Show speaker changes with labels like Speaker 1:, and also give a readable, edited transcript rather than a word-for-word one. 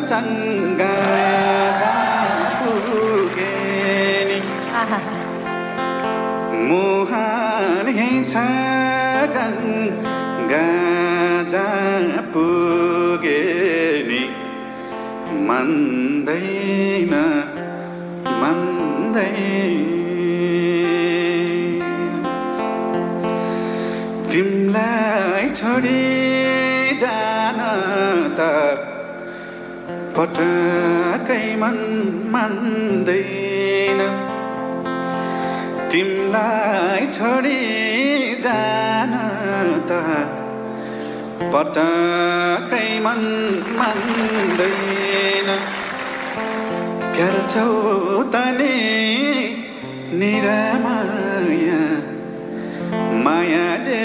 Speaker 1: चङ्गा पुगेनी मुहानी छ गङ्गा पुगेनी मन्दैन तिमलाई छोडी जान त पटकै मान्दैन तिमलाई छोडी जान त पटकै मान्दैन प्यार छौ तनी निरामाया मायाले